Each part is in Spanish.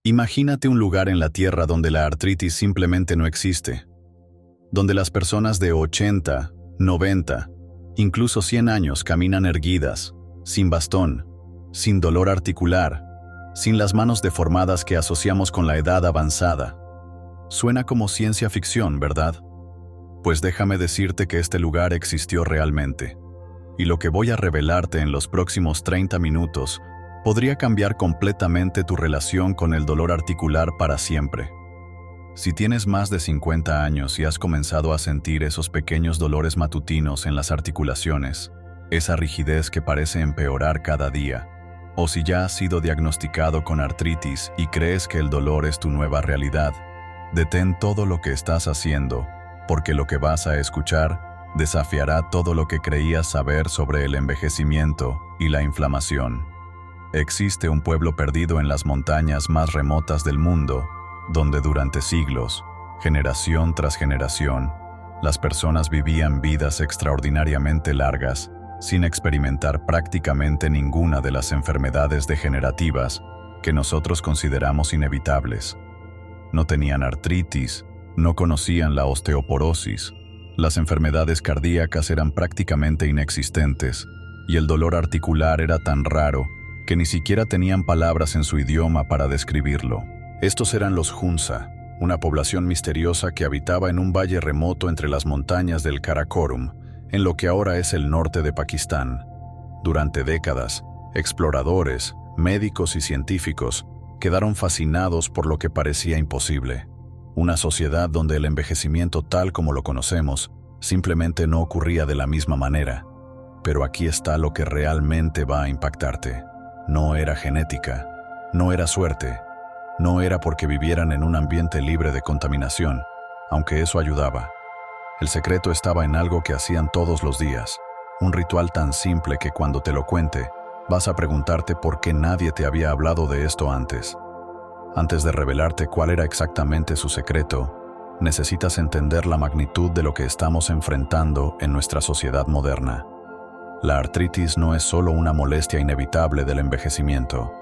Imagínate un lugar en la Tierra donde la artritis simplemente no existe, donde las personas de 80, 90, incluso 100 años caminan erguidas, sin bastón, sin dolor articular, sin las manos deformadas que asociamos con la edad avanzada. Suena como ciencia ficción, ¿verdad? Pues déjame decirte que este lugar existió realmente, y lo que voy a revelarte en los próximos 30 minutos podría cambiar completamente tu relación con el dolor articular para siempre. Si tienes más de 50 años y has comenzado a sentir esos pequeños dolores matutinos en las articulaciones, esa rigidez que parece empeorar cada día, o si ya has sido diagnosticado con artritis y crees que el dolor es tu nueva realidad, detén todo lo que estás haciendo, porque lo que vas a escuchar desafiará todo lo que creías saber sobre el envejecimiento y la inflamación. Existe un pueblo perdido en las montañas más remotas del mundo, donde durante siglos, generación tras generación, las personas vivían vidas extraordinariamente largas, sin experimentar prácticamente ninguna de las enfermedades degenerativas que nosotros consideramos inevitables. No tenían artritis, no conocían la osteoporosis, las enfermedades cardíacas eran prácticamente inexistentes, y el dolor articular era tan raro que ni siquiera tenían palabras en su idioma para describirlo. Estos eran los Hunza, una población misteriosa que habitaba en un valle remoto entre las montañas del Karakorum, en lo que ahora es el norte de Pakistán. Durante décadas, exploradores, médicos y científicos quedaron fascinados por lo que parecía imposible. Una sociedad donde el envejecimiento tal como lo conocemos simplemente no ocurría de la misma manera. Pero aquí está lo que realmente va a impactarte. No era genética, no era suerte, no era porque vivieran en un ambiente libre de contaminación, aunque eso ayudaba. El secreto estaba en algo que hacían todos los días, un ritual tan simple que cuando te lo cuente, vas a preguntarte por qué nadie te había hablado de esto antes. Antes de revelarte cuál era exactamente su secreto, necesitas entender la magnitud de lo que estamos enfrentando en nuestra sociedad moderna. La artritis no es solo una molestia inevitable del envejecimiento.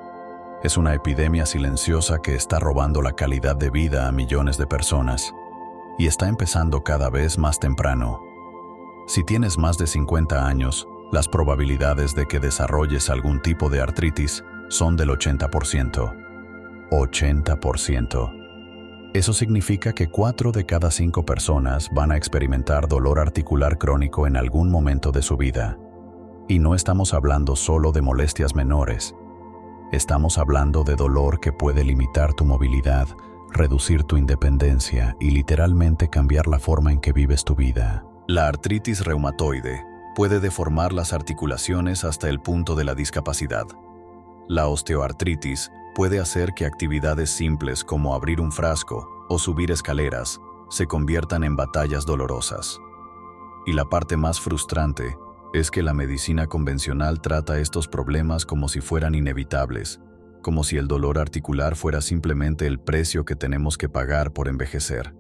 Es una epidemia silenciosa que está robando la calidad de vida a millones de personas. Y está empezando cada vez más temprano. Si tienes más de 50 años, las probabilidades de que desarrolles algún tipo de artritis son del 80%. 80%. Eso significa que 4 de cada 5 personas van a experimentar dolor articular crónico en algún momento de su vida. Y no estamos hablando solo de molestias menores. Estamos hablando de dolor que puede limitar tu movilidad, reducir tu independencia y literalmente cambiar la forma en que vives tu vida. La artritis reumatoide puede deformar las articulaciones hasta el punto de la discapacidad. La osteoartritis puede hacer que actividades simples como abrir un frasco o subir escaleras se conviertan en batallas dolorosas. Y la parte más frustrante es que la medicina convencional trata estos problemas como si fueran inevitables, como si el dolor articular fuera simplemente el precio que tenemos que pagar por envejecer.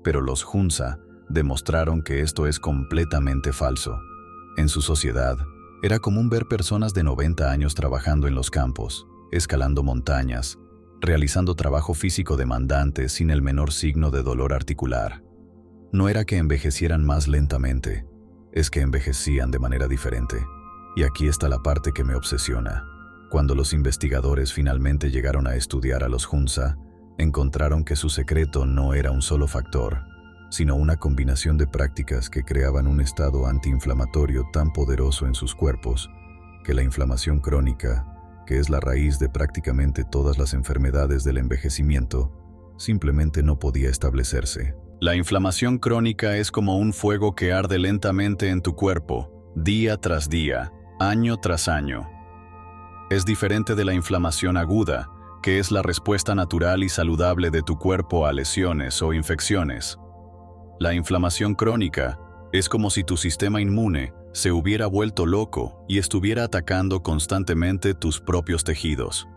Pero los Hunza demostraron que esto es completamente falso. En su sociedad, era común ver personas de 90 años trabajando en los campos, escalando montañas, realizando trabajo físico demandante sin el menor signo de dolor articular. No era que envejecieran más lentamente, es que envejecían de manera diferente. Y aquí está la parte que me obsesiona. Cuando los investigadores finalmente llegaron a estudiar a los Hunza, encontraron que su secreto no era un solo factor, sino una combinación de prácticas que creaban un estado antiinflamatorio tan poderoso en sus cuerpos que la inflamación crónica, que es la raíz de prácticamente todas las enfermedades del envejecimiento, simplemente no podía establecerse. La inflamación crónica es como un fuego que arde lentamente en tu cuerpo, día tras día, año tras año. Es diferente de la inflamación aguda, que es la respuesta natural y saludable de tu cuerpo a lesiones o infecciones. La inflamación crónica es como si tu sistema inmune se hubiera vuelto loco y estuviera atacando constantemente tus propios tejidos.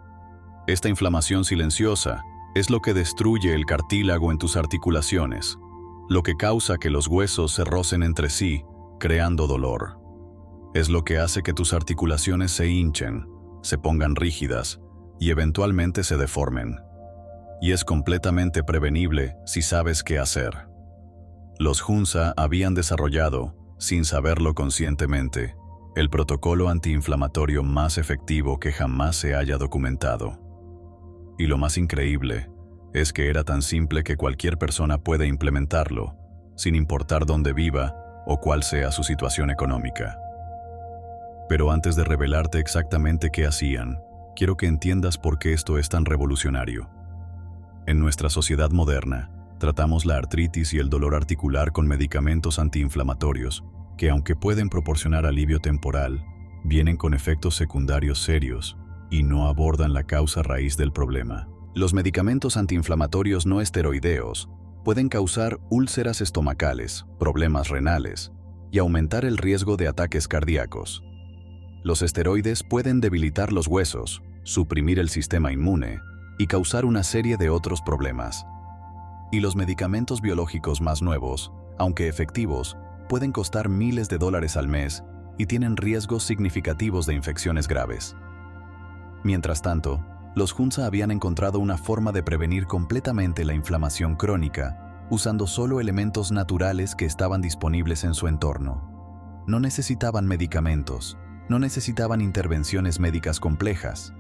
Esta inflamación silenciosa es lo que destruye el cartílago en tus articulaciones, lo que causa que los huesos se rocen entre sí, creando dolor. Es lo que hace que tus articulaciones se hinchen, se pongan rígidas y eventualmente se deformen. y es completamente prevenible si sabes qué hacer. Los Hunza habían desarrollado, sin saberlo conscientemente, el protocolo antiinflamatorio más efectivo que jamás se haya documentado. Y lo más increíble es que era tan simple que cualquier persona puede implementarlo, sin importar dónde viva o cuál sea su situación económica. Pero antes de revelarte exactamente qué hacían, quiero que entiendas por qué esto es tan revolucionario. En nuestra sociedad moderna, tratamos la artritis y el dolor articular con medicamentos antiinflamatorios, que aunque pueden proporcionar alivio temporal, vienen con efectos secundarios serios y no abordan la causa raíz del problema. Los medicamentos antiinflamatorios no esteroideos pueden causar úlceras estomacales, problemas renales y aumentar el riesgo de ataques cardíacos. Los esteroides pueden debilitar los huesos, suprimir el sistema inmune y causar una serie de otros problemas. Y los medicamentos biológicos más nuevos, aunque efectivos, pueden costar miles de dólares al mes y tienen riesgos significativos de infecciones graves. Mientras tanto, los Hunza habían encontrado una forma de prevenir completamente la inflamación crónica usando solo elementos naturales que estaban disponibles en su entorno. No necesitaban medicamentos, no necesitaban intervenciones médicas complejas.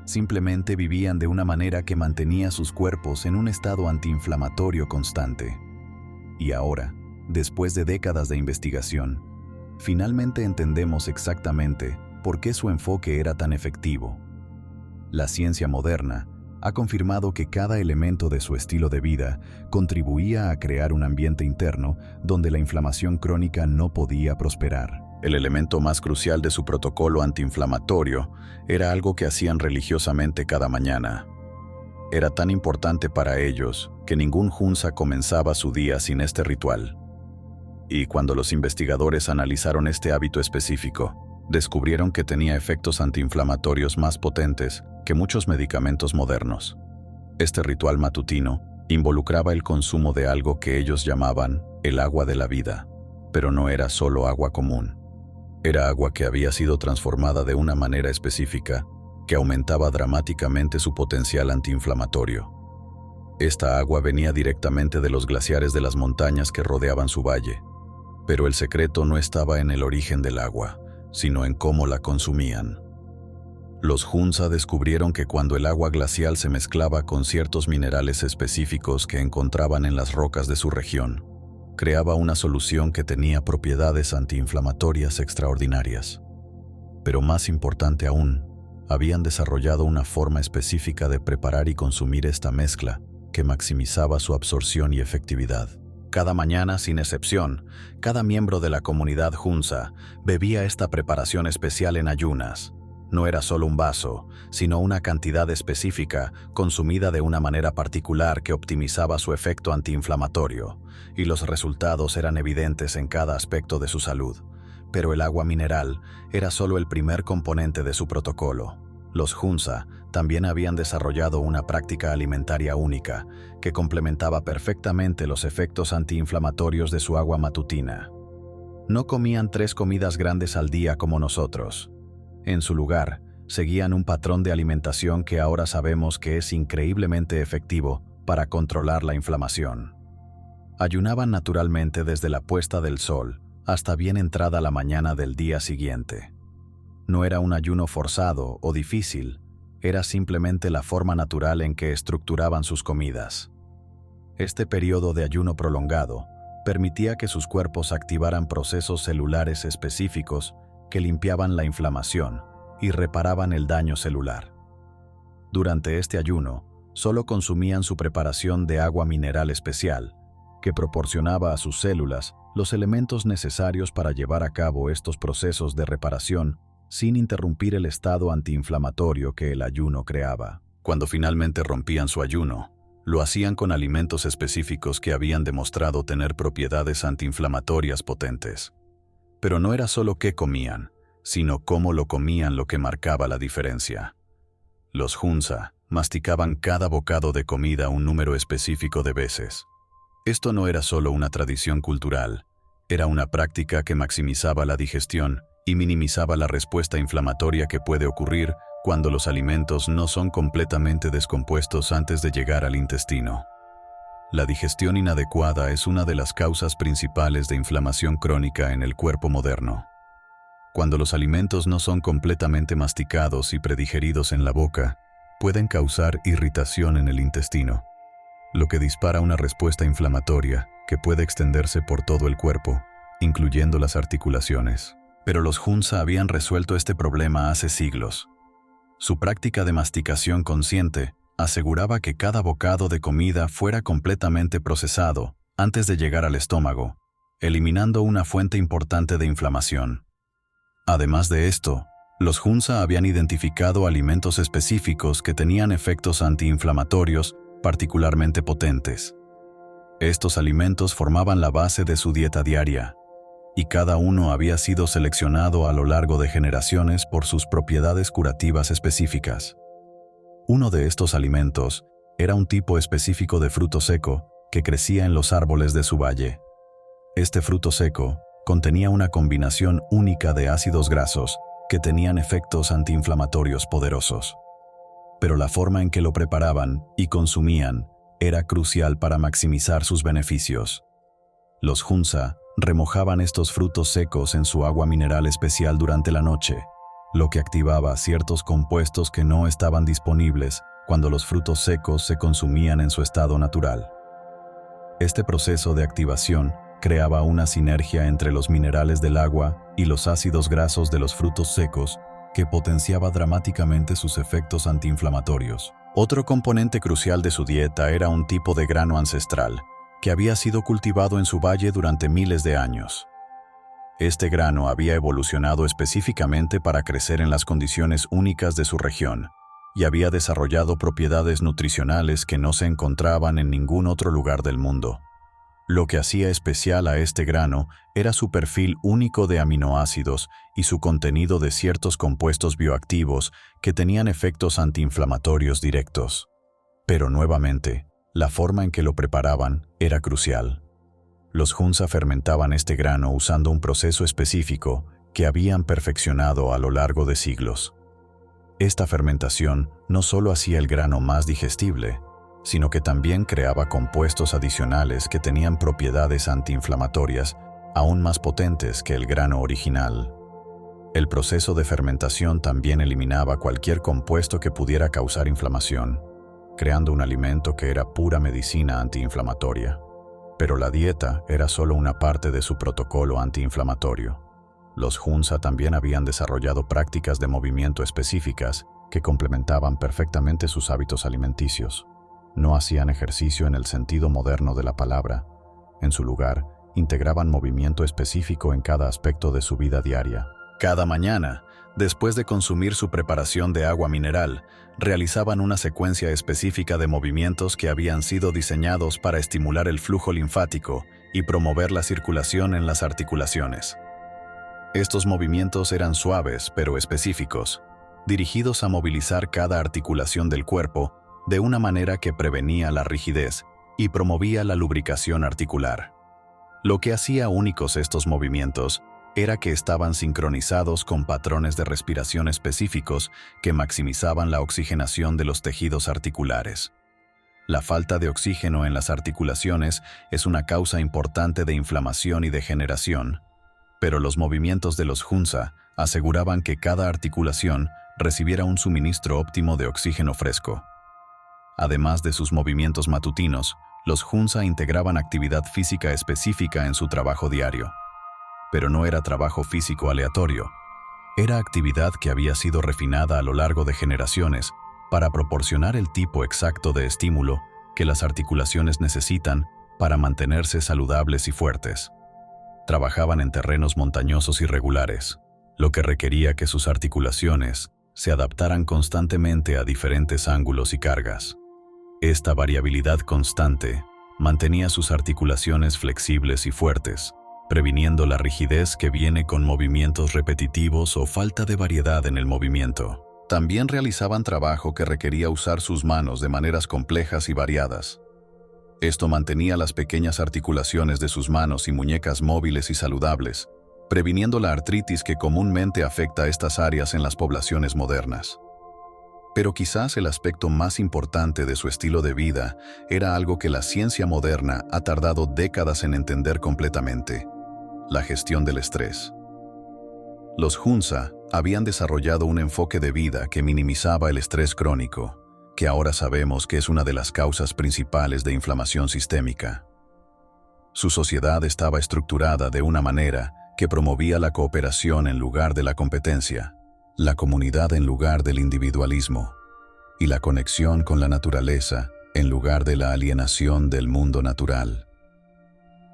Simplemente vivían de una manera que mantenía sus cuerpos en un estado antiinflamatorio constante. Y ahora, después de décadas de investigación, finalmente entendemos exactamente por qué su enfoque era tan efectivo. La ciencia moderna ha confirmado que cada elemento de su estilo de vida contribuía a crear un ambiente interno donde la inflamación crónica no podía prosperar. El elemento más crucial de su protocolo antiinflamatorio era algo que hacían religiosamente cada mañana. Era tan importante para ellos que ningún Hunza comenzaba su día sin este ritual. Y cuando los investigadores analizaron este hábito específico, descubrieron que tenía efectos antiinflamatorios más potentes que muchos medicamentos modernos. Este ritual matutino involucraba el consumo de algo que ellos llamaban el agua de la vida, pero no era solo agua común. Era agua que había sido transformada de una manera específica que aumentaba dramáticamente su potencial antiinflamatorio. Esta agua venía directamente de los glaciares de las montañas que rodeaban su valle, pero el secreto no estaba en el origen del agua, sino en cómo la consumían. Los Hunza descubrieron que cuando el agua glacial se mezclaba con ciertos minerales específicos que encontraban en las rocas de su región, creaba una solución que tenía propiedades antiinflamatorias extraordinarias. Pero más importante aún, habían desarrollado una forma específica de preparar y consumir esta mezcla que maximizaba su absorción y efectividad. Cada mañana, sin excepción, cada miembro de la comunidad Hunza bebía esta preparación especial en ayunas. No era solo un vaso, sino una cantidad específica, consumida de una manera particular que optimizaba su efecto antiinflamatorio, y los resultados eran evidentes en cada aspecto de su salud. Pero el agua mineral era solo el primer componente de su protocolo. Los Hunza también habían desarrollado una práctica alimentaria única, que complementaba perfectamente los efectos antiinflamatorios de su agua matutina. No comían 3 comidas grandes al día como nosotros. En su lugar, seguían un patrón de alimentación que ahora sabemos que es increíblemente efectivo para controlar la inflamación. Ayunaban naturalmente desde la puesta del sol hasta bien entrada la mañana del día siguiente. No era un ayuno forzado o difícil, era simplemente la forma natural en que estructuraban sus comidas. Este periodo de ayuno prolongado permitía que sus cuerpos activaran procesos celulares específicos que limpiaban la inflamación y reparaban el daño celular. Durante este ayuno, solo consumían su preparación de agua mineral especial, que proporcionaba a sus células los elementos necesarios para llevar a cabo estos procesos de reparación sin interrumpir el estado antiinflamatorio que el ayuno creaba. Cuando finalmente rompían su ayuno, lo hacían con alimentos específicos que habían demostrado tener propiedades antiinflamatorias potentes. Pero no era solo qué comían, sino cómo lo comían lo que marcaba la diferencia. Los Hunza masticaban cada bocado de comida un número específico de veces. Esto no era solo una tradición cultural, era una práctica que maximizaba la digestión y minimizaba la respuesta inflamatoria que puede ocurrir cuando los alimentos no son completamente descompuestos antes de llegar al intestino. La digestión inadecuada es una de las causas principales de inflamación crónica en el cuerpo moderno. Cuando los alimentos no son completamente masticados y predigeridos en la boca, pueden causar irritación en el intestino, lo que dispara una respuesta inflamatoria que puede extenderse por todo el cuerpo, incluyendo las articulaciones. Pero los Hunza habían resuelto este problema hace siglos. Su práctica de masticación consciente aseguraba que cada bocado de comida fuera completamente procesado antes de llegar al estómago, eliminando una fuente importante de inflamación. Además de esto, los Hunza habían identificado alimentos específicos que tenían efectos antiinflamatorios particularmente potentes. Estos alimentos formaban la base de su dieta diaria, y cada uno había sido seleccionado a lo largo de generaciones por sus propiedades curativas específicas. Uno de estos alimentos era un tipo específico de fruto seco que crecía en los árboles de su valle. Este fruto seco contenía una combinación única de ácidos grasos que tenían efectos antiinflamatorios poderosos. Pero la forma en que lo preparaban y consumían era crucial para maximizar sus beneficios. Los Hunza remojaban estos frutos secos en su agua mineral especial durante la noche, lo que activaba ciertos compuestos que no estaban disponibles cuando los frutos secos se consumían en su estado natural. Este proceso de activación creaba una sinergia entre los minerales del agua y los ácidos grasos de los frutos secos que potenciaba dramáticamente sus efectos antiinflamatorios. Otro componente crucial de su dieta era un tipo de grano ancestral que había sido cultivado en su valle durante miles de años. Este grano había evolucionado específicamente para crecer en las condiciones únicas de su región y había desarrollado propiedades nutricionales que no se encontraban en ningún otro lugar del mundo. Lo que hacía especial a este grano era su perfil único de aminoácidos y su contenido de ciertos compuestos bioactivos que tenían efectos antiinflamatorios directos. Pero nuevamente, la forma en que lo preparaban era crucial. Los Hunza fermentaban este grano usando un proceso específico que habían perfeccionado a lo largo de siglos. Esta fermentación no solo hacía el grano más digestible, sino que también creaba compuestos adicionales que tenían propiedades antiinflamatorias aún más potentes que el grano original. El proceso de fermentación también eliminaba cualquier compuesto que pudiera causar inflamación, creando un alimento que era pura medicina antiinflamatoria. Pero la dieta era solo una parte de su protocolo antiinflamatorio. Los Hunza también habían desarrollado prácticas de movimiento específicas que complementaban perfectamente sus hábitos alimenticios. No hacían ejercicio en el sentido moderno de la palabra. En su lugar, integraban movimiento específico en cada aspecto de su vida diaria. Cada mañana, después de consumir su preparación de agua mineral, realizaban una secuencia específica de movimientos que habían sido diseñados para estimular el flujo linfático y promover la circulación en las articulaciones. Estos movimientos eran suaves pero específicos, dirigidos a movilizar cada articulación del cuerpo de una manera que prevenía la rigidez y promovía la lubricación articular. Lo que hacía únicos estos movimientos era que estaban sincronizados con patrones de respiración específicos que maximizaban la oxigenación de los tejidos articulares. La falta de oxígeno en las articulaciones es una causa importante de inflamación y degeneración, pero los movimientos de los Hunza aseguraban que cada articulación recibiera un suministro óptimo de oxígeno fresco. Además de sus movimientos matutinos, los Hunza integraban actividad física específica en su trabajo diario. Pero no era trabajo físico aleatorio. Era actividad que había sido refinada a lo largo de generaciones para proporcionar el tipo exacto de estímulo que las articulaciones necesitan para mantenerse saludables y fuertes. Trabajaban en terrenos montañosos irregulares, lo que requería que sus articulaciones se adaptaran constantemente a diferentes ángulos y cargas. Esta variabilidad constante mantenía sus articulaciones flexibles y fuertes, previniendo la rigidez que viene con movimientos repetitivos o falta de variedad en el movimiento. También realizaban trabajo que requería usar sus manos de maneras complejas y variadas. Esto mantenía las pequeñas articulaciones de sus manos y muñecas móviles y saludables, previniendo la artritis que comúnmente afecta a estas áreas en las poblaciones modernas. Pero quizás el aspecto más importante de su estilo de vida era algo que la ciencia moderna ha tardado décadas en entender completamente: la gestión del estrés. Los Hunza habían desarrollado un enfoque de vida que minimizaba el estrés crónico, que ahora sabemos que es una de las causas principales de inflamación sistémica. Su sociedad estaba estructurada de una manera que promovía la cooperación en lugar de la competencia, la comunidad en lugar del individualismo, y la conexión con la naturaleza en lugar de la alienación del mundo natural.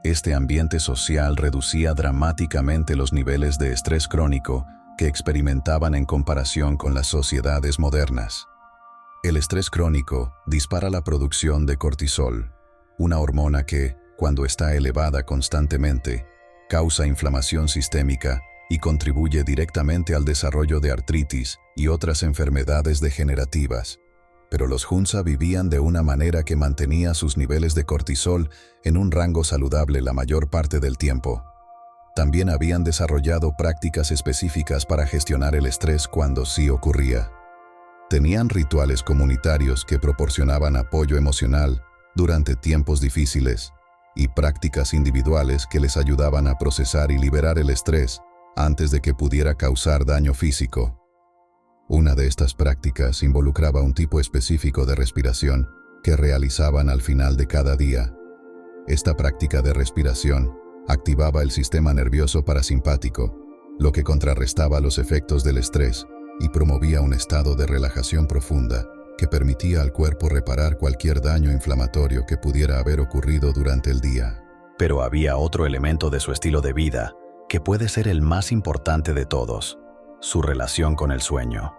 Este ambiente social reducía dramáticamente los niveles de estrés crónico que experimentaban en comparación con las sociedades modernas. El estrés crónico dispara la producción de cortisol, una hormona que, cuando está elevada constantemente, causa inflamación sistémica y contribuye directamente al desarrollo de artritis y otras enfermedades degenerativas. Pero los Hunza vivían de una manera que mantenía sus niveles de cortisol en un rango saludable la mayor parte del tiempo. También habían desarrollado prácticas específicas para gestionar el estrés cuando sí ocurría. Tenían rituales comunitarios que proporcionaban apoyo emocional durante tiempos difíciles y prácticas individuales que les ayudaban a procesar y liberar el estrés antes de que pudiera causar daño físico. Una de estas prácticas involucraba un tipo específico de respiración que realizaban al final de cada día. Esta práctica de respiración activaba el sistema nervioso parasimpático, lo que contrarrestaba los efectos del estrés y promovía un estado de relajación profunda que permitía al cuerpo reparar cualquier daño inflamatorio que pudiera haber ocurrido durante el día. Pero había otro elemento de su estilo de vida que puede ser el más importante de todos: su relación con el sueño.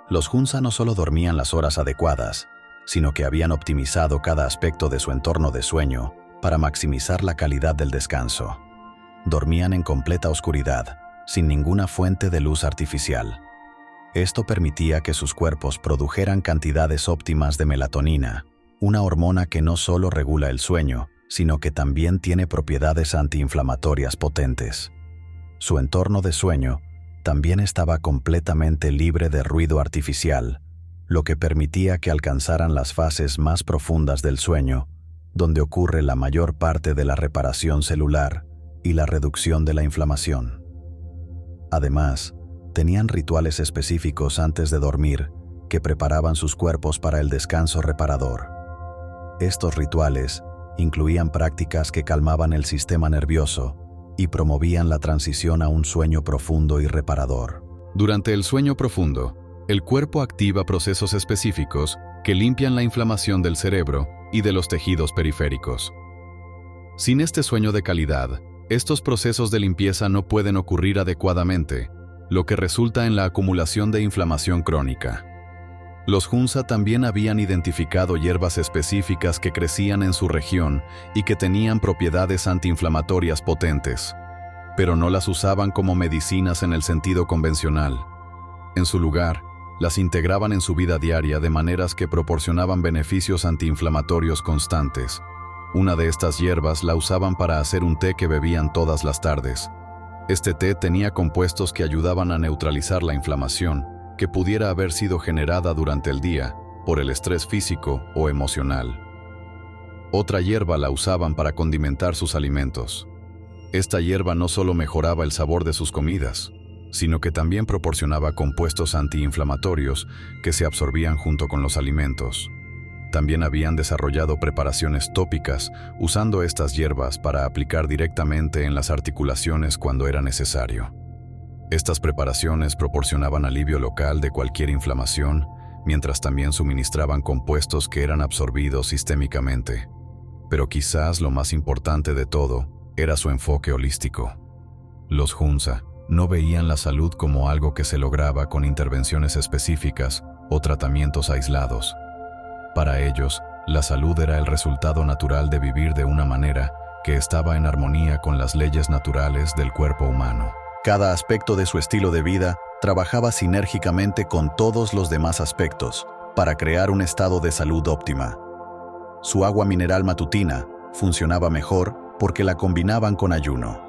Los Hunza no solo dormían las horas adecuadas, sino que habían optimizado cada aspecto de su entorno de sueño para maximizar la calidad del descanso. Dormían en completa oscuridad, sin ninguna fuente de luz artificial. Esto permitía que sus cuerpos produjeran cantidades óptimas de melatonina, una hormona que no solo regula el sueño, sino que también tiene propiedades antiinflamatorias potentes. Su entorno de sueño también estaba completamente libre de ruido artificial, lo que permitía que alcanzaran las fases más profundas del sueño, donde ocurre la mayor parte de la reparación celular y la reducción de la inflamación. Además, tenían rituales específicos antes de dormir que preparaban sus cuerpos para el descanso reparador. Estos rituales incluían prácticas que calmaban el sistema nervioso y promovían la transición a un sueño profundo y reparador. Durante el sueño profundo, el cuerpo activa procesos específicos que limpian la inflamación del cerebro y de los tejidos periféricos. Sin este sueño de calidad, estos procesos de limpieza no pueden ocurrir adecuadamente, lo que resulta en la acumulación de inflamación crónica. Los Hunza también habían identificado hierbas específicas que crecían en su región y que tenían propiedades antiinflamatorias potentes, pero no las usaban como medicinas en el sentido convencional. En su lugar, las integraban en su vida diaria de maneras que proporcionaban beneficios antiinflamatorios constantes. Una de estas hierbas la usaban para hacer un té que bebían todas las tardes. Este té tenía compuestos que ayudaban a neutralizar la inflamación que pudiera haber sido generada durante el día por el estrés físico o emocional. Otra hierba la usaban para condimentar sus alimentos. Esta hierba no solo mejoraba el sabor de sus comidas, sino que también proporcionaba compuestos antiinflamatorios que se absorbían junto con los alimentos. También habían desarrollado preparaciones tópicas usando estas hierbas para aplicar directamente en las articulaciones cuando era necesario. Estas preparaciones proporcionaban alivio local de cualquier inflamación, mientras también suministraban compuestos que eran absorbidos sistémicamente. Pero quizás lo más importante de todo era su enfoque holístico. Los Hunza no veían la salud como algo que se lograba con intervenciones específicas o tratamientos aislados. Para ellos, la salud era el resultado natural de vivir de una manera que estaba en armonía con las leyes naturales del cuerpo humano. Cada aspecto de su estilo de vida trabajaba sinérgicamente con todos los demás aspectos para crear un estado de salud óptima. Su agua mineral matutina funcionaba mejor porque la combinaban con ayuno.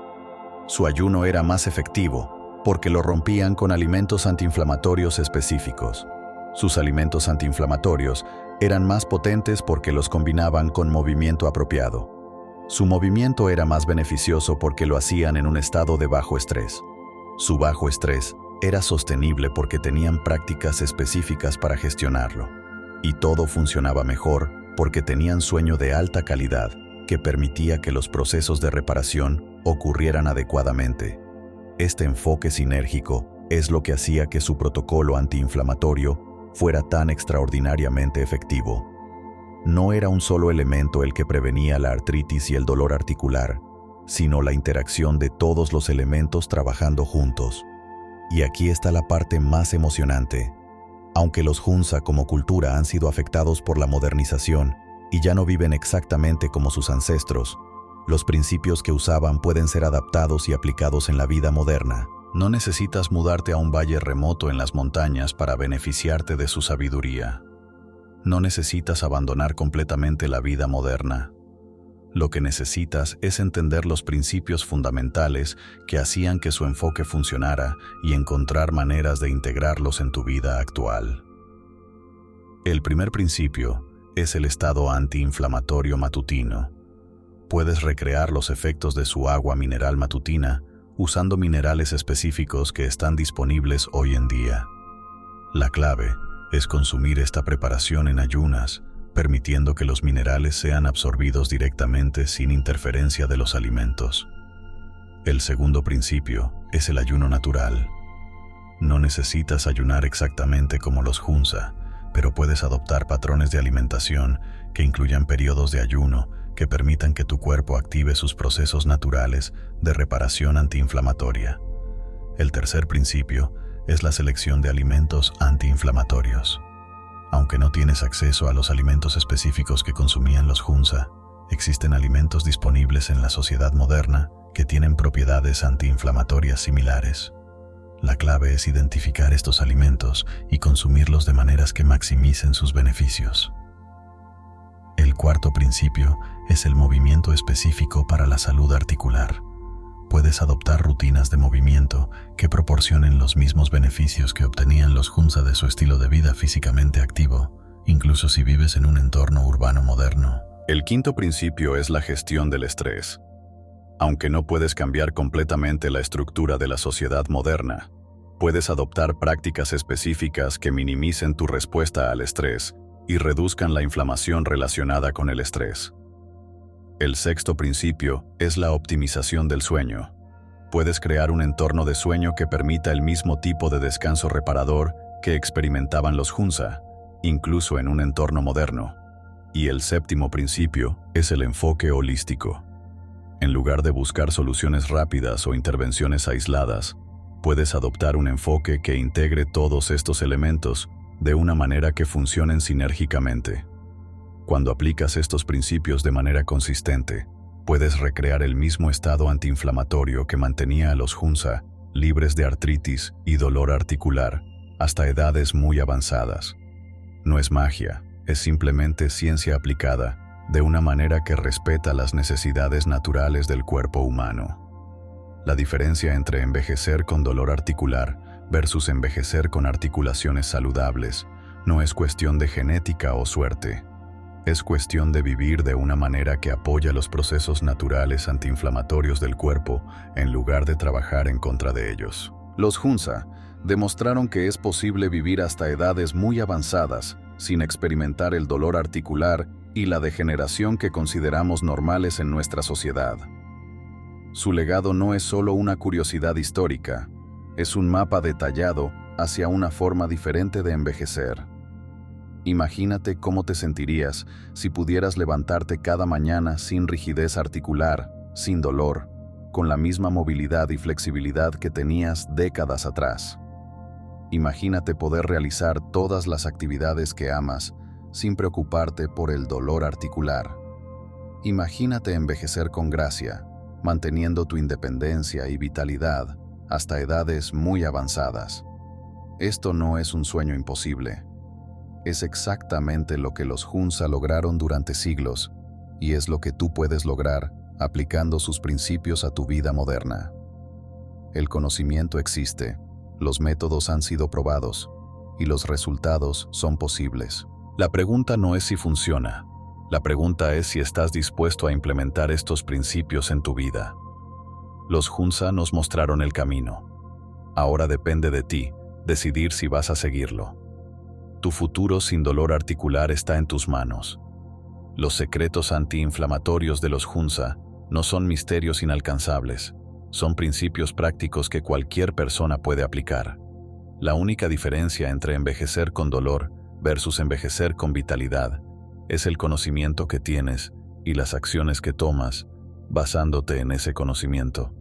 Su ayuno era más efectivo porque lo rompían con alimentos antiinflamatorios específicos. Sus alimentos antiinflamatorios eran más potentes porque los combinaban con movimiento apropiado. Su movimiento era más beneficioso porque lo hacían en un estado de bajo estrés. Su bajo estrés era sostenible porque tenían prácticas específicas para gestionarlo. Y todo funcionaba mejor porque tenían sueño de alta calidad que permitía que los procesos de reparación ocurrieran adecuadamente. Este enfoque sinérgico es lo que hacía que su protocolo antiinflamatorio fuera tan extraordinariamente efectivo. No era un solo elemento el que prevenía la artritis y el dolor articular, sino la interacción de todos los elementos trabajando juntos. Y aquí está la parte más emocionante. Aunque los Hunza como cultura han sido afectados por la modernización y ya no viven exactamente como sus ancestros, los principios que usaban pueden ser adaptados y aplicados en la vida moderna. No necesitas mudarte a un valle remoto en las montañas para beneficiarte de su sabiduría. No necesitas abandonar completamente la vida moderna. Lo que necesitas es entender los principios fundamentales que hacían que su enfoque funcionara y encontrar maneras de integrarlos en tu vida actual. El primer principio es el estado antiinflamatorio matutino. Puedes recrear los efectos de su agua mineral matutina usando minerales específicos que están disponibles hoy en día. La clave es consumir esta preparación en ayunas, permitiendo que los minerales sean absorbidos directamente sin interferencia de los alimentos. El segundo principio es el ayuno natural. No necesitas ayunar exactamente como los Hunza, pero puedes adoptar patrones de alimentación que incluyan periodos de ayuno que permitan que tu cuerpo active sus procesos naturales de reparación antiinflamatoria. El tercer principio es la selección de alimentos antiinflamatorios. Aunque no tienes acceso a los alimentos específicos que consumían los Hunza, existen alimentos disponibles en la sociedad moderna que tienen propiedades antiinflamatorias similares. La clave es identificar estos alimentos y consumirlos de maneras que maximicen sus beneficios. El cuarto principio es el movimiento específico para la salud articular. Puedes adoptar rutinas de movimiento que proporcionen los mismos beneficios que obtenían los Hunza de su estilo de vida físicamente activo, incluso si vives en un entorno urbano moderno. El quinto principio es la gestión del estrés. Aunque no puedes cambiar completamente la estructura de la sociedad moderna, puedes adoptar prácticas específicas que minimicen tu respuesta al estrés y reduzcan la inflamación relacionada con el estrés. El sexto principio es la optimización del sueño. Puedes crear un entorno de sueño que permita el mismo tipo de descanso reparador que experimentaban los Hunza, incluso en un entorno moderno. Y el séptimo principio es el enfoque holístico. En lugar de buscar soluciones rápidas o intervenciones aisladas, puedes adoptar un enfoque que integre todos estos elementos de una manera que funcionen sinérgicamente. Cuando aplicas estos principios de manera consistente, puedes recrear el mismo estado antiinflamatorio que mantenía a los Hunza libres de artritis y dolor articular hasta edades muy avanzadas. No es magia, es simplemente ciencia aplicada de una manera que respeta las necesidades naturales del cuerpo humano. La diferencia entre envejecer con dolor articular versus envejecer con articulaciones saludables no es cuestión de genética o suerte. Es cuestión de vivir de una manera que apoya los procesos naturales antiinflamatorios del cuerpo en lugar de trabajar en contra de ellos. Los Hunza demostraron que es posible vivir hasta edades muy avanzadas sin experimentar el dolor articular y la degeneración que consideramos normales en nuestra sociedad. Su legado no es solo una curiosidad histórica, es un mapa detallado hacia una forma diferente de envejecer. Imagínate cómo te sentirías si pudieras levantarte cada mañana sin rigidez articular, sin dolor, con la misma movilidad y flexibilidad que tenías décadas atrás. Imagínate poder realizar todas las actividades que amas sin preocuparte por el dolor articular. Imagínate envejecer con gracia, manteniendo tu independencia y vitalidad hasta edades muy avanzadas. Esto no es un sueño imposible. Es exactamente lo que los Hunza lograron durante siglos, y es lo que tú puedes lograr aplicando sus principios a tu vida moderna. El conocimiento existe, los métodos han sido probados, y los resultados son posibles. La pregunta no es si funciona. La pregunta es si estás dispuesto a implementar estos principios en tu vida. Los Hunza nos mostraron el camino. Ahora depende de ti decidir si vas a seguirlo. Tu futuro sin dolor articular está en tus manos. Los secretos antiinflamatorios de los Hunza no son misterios inalcanzables, son principios prácticos que cualquier persona puede aplicar. La única diferencia entre envejecer con dolor versus envejecer con vitalidad es el conocimiento que tienes y las acciones que tomas basándote en ese conocimiento.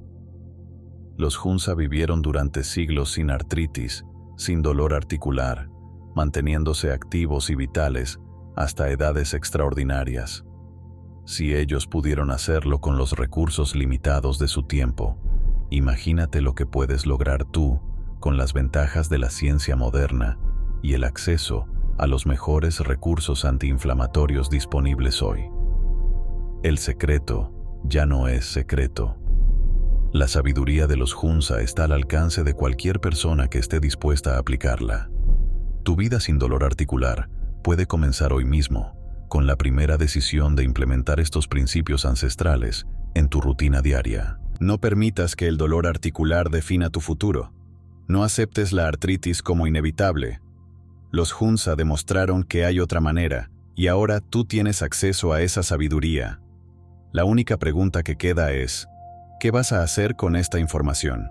Los Hunza vivieron durante siglos sin artritis, sin dolor articular, manteniéndose activos y vitales hasta edades extraordinarias. Si ellos pudieron hacerlo con los recursos limitados de su tiempo, imagínate lo que puedes lograr tú con las ventajas de la ciencia moderna y el acceso a los mejores recursos antiinflamatorios disponibles hoy. El secreto ya no es secreto. La sabiduría de los Hunza está al alcance de cualquier persona que esté dispuesta a aplicarla. Tu vida sin dolor articular puede comenzar hoy mismo, con la primera decisión de implementar estos principios ancestrales en tu rutina diaria. No permitas que el dolor articular defina tu futuro. No aceptes la artritis como inevitable. Los Hunza demostraron que hay otra manera, y ahora tú tienes acceso a esa sabiduría. La única pregunta que queda es, ¿qué vas a hacer con esta información?